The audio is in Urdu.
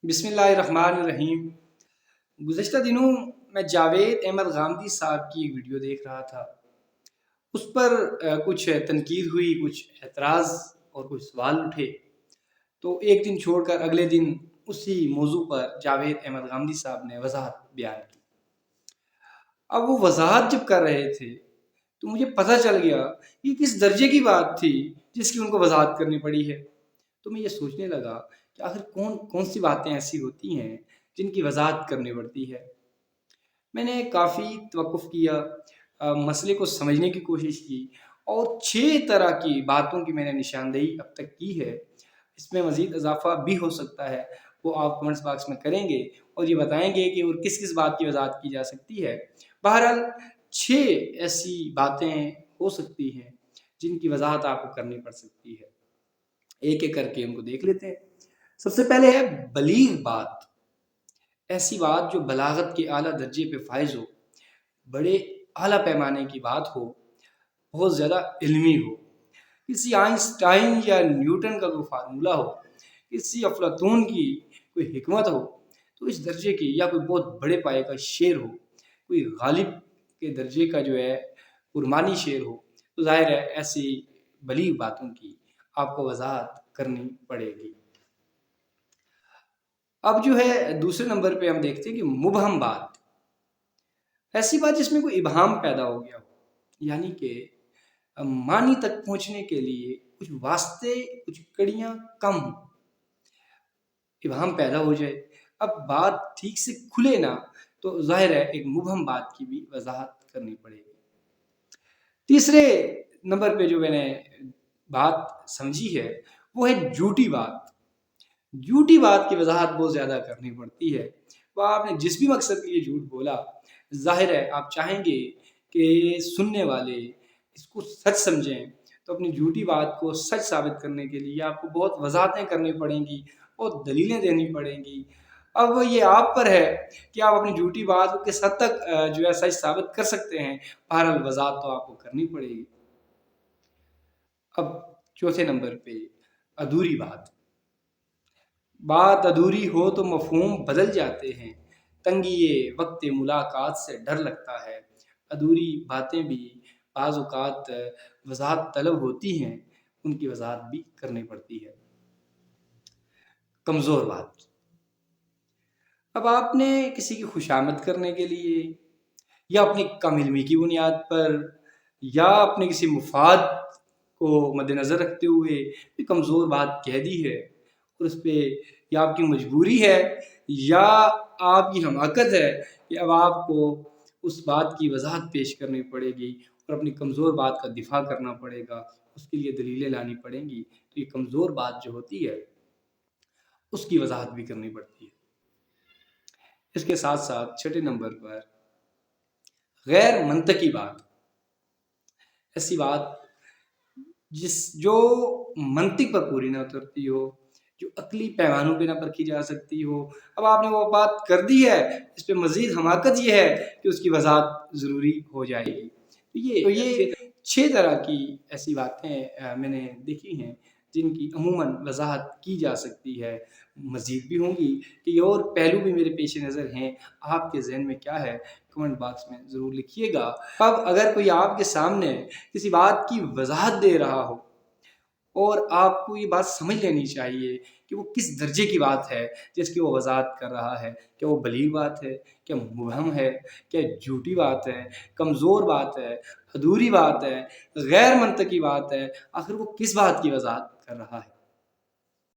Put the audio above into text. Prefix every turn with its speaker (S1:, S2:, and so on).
S1: بسم اللہ الرحمن الرحیم۔ گزشتہ دنوں میں جاوید احمد غامدی صاحب کی ایک ویڈیو دیکھ رہا تھا۔ اس پر کچھ تنقید ہوئی، کچھ اعتراض اور کچھ سوال اٹھے، تو ایک دن چھوڑ کر اگلے دن اسی موضوع پر جاوید احمد غامدی صاحب نے وضاحت بیان کی۔ اب وہ وضاحت جب کر رہے تھے تو مجھے پتہ چل گیا کہ کس درجے کی بات تھی جس کی ان کو وضاحت کرنی پڑی ہے۔ تو میں یہ سوچنے لگا کہ آخر کون سی باتیں ایسی ہوتی ہیں جن کی وضاحت کرنی پڑتی ہے۔ میں نے کافی توقف کیا، مسئلے کو سمجھنے کی کوشش کی، اور 6 طرح کی باتوں کی میں نے نشاندہی اب تک کی ہے۔ اس میں مزید اضافہ بھی ہو سکتا ہے، وہ آپ کمنٹس باکس میں کریں گے اور یہ بتائیں گے کہ اور کس کس بات کی وضاحت کی جا سکتی ہے۔ بہرحال 6 ایسی باتیں ہو سکتی ہیں جن کی وضاحت آپ کو کرنی پڑ سکتی ہے۔ ایک ایک کر کے ان کو دیکھ لیتے ہیں۔ سب سے پہلے ہے بلیغ بات، ایسی بات جو بلاغت کے اعلیٰ درجے پہ فائز ہو، بڑے اعلیٰ پیمانے کی بات ہو، بہت زیادہ علمی ہو، کسی آئنسٹائن یا نیوٹن کا کوئی فارمولہ ہو، کسی افلاطون کی کوئی حکمت ہو، تو اس درجے کی، یا کوئی بہت بڑے پائے کا شعر ہو، کوئی غالب کے درجے کا جو ہے قرمانی شعر ہو، تو ظاہر ہے ایسی بلیغ باتوں کی آپ کو وضاحت کرنی پڑے گی۔ اب جو ہے دوسرے نمبر پہ ہم دیکھتے ہیں کہ مبہم بات، ایسی بات جس میں کوئی ابہام پیدا ہو گیا ہو، یعنی کہ معنی تک پہنچنے کے لیے کچھ واسطے، کچھ کڑیاں کم ہوں، ابہام پیدا ہو جائے، اب بات ٹھیک سے کھلے نہ، تو ظاہر ہے ایک مبہم بات کی بھی وضاحت کرنی پڑے گی۔ تیسرے نمبر پہ جو میں نے بات سمجھی ہے وہ ہے جھوٹی بات۔ جھوٹی بات کی وضاحت بہت زیادہ کرنی پڑتی ہے۔ وہ آپ نے جس بھی مقصد کے لیے جھوٹ بولا، ظاہر ہے آپ چاہیں گے کہ سننے والے اس کو سچ سمجھیں، تو اپنی جھوٹی بات کو سچ ثابت کرنے کے لیے آپ کو بہت وضاحتیں کرنی پڑیں گی، بہت دلیلیں دینی پڑیں گی۔ اب یہ آپ پر ہے کہ آپ اپنی جھوٹی بات کو کس حد تک جو ہے سچ ثابت کر سکتے ہیں۔ بہرحال وضاحت تو آپ کو کرنی پڑے گی۔ اب چوتھے نمبر پہ ادھوری بات، بات ادھوری ہو تو مفہوم بدل جاتے ہیں، تنگی وقت ملاقات سے ڈر لگتا ہے۔ ادھوری باتیں بھی بعض اوقات وضاحت طلب ہوتی ہیں، ان کی وضاحت بھی کرنی پڑتی ہے۔ کمزور بات، اب آپ نے کسی کی خوشامد کرنے کے لیے، یا اپنی کم علمی کی بنیاد پر، یا اپنے کسی مفاد کو مد نظر رکھتے ہوئے کوئی کمزور بات کہہ دی ہے، اور اس پہ یا آپ کی مجبوری ہے یا آپ کی حماقت ہے کہ اب آپ کو اس بات کی وضاحت پیش کرنی پڑے گی اور اپنی کمزور بات کا دفاع کرنا پڑے گا، اس کے لیے دلیلیں لانی پڑیں گی، تو یہ کمزور بات جو ہوتی ہے اس کی وضاحت بھی کرنی پڑتی ہے۔ اس کے ساتھ ساتھ چھٹے نمبر پر غیر منطقی بات، ایسی بات جو منطق پر پوری نہ اترتی ہو، جو عقلی پیمانوں پہ نہ پرکھی جا سکتی ہو۔ اب آپ نے وہ بات کر دی ہے، اس پہ مزید حماقت یہ ہے کہ اس کی وضاحت ضروری ہو جائے گی۔ تو یہ 6 طرح کی ایسی باتیں میں نے دیکھی ہیں جن کی عموماً وضاحت کی جا سکتی ہے، مزید بھی ہوں گی کہ یہ اور پہلو بھی میرے پیش نظر ہیں۔ آپ کے ذہن میں کیا ہے کمنٹ باکس میں ضرور لکھیے گا۔ اب اگر کوئی آپ کے سامنے کسی بات کی وضاحت دے رہا ہو اور آپ کو یہ بات سمجھ لینی چاہیے کہ وہ کس درجے کی بات ہے جس کی وہ وضاحت کر رہا ہے، کیا وہ بلیغ بات ہے، کیا مبہم ہے، کیا جھوٹی بات ہے، کمزور بات ہے، ادھوری بات ہے، غیر منطقی بات ہے، آخر وہ کس بات کی وضاحت کر رہا ہے۔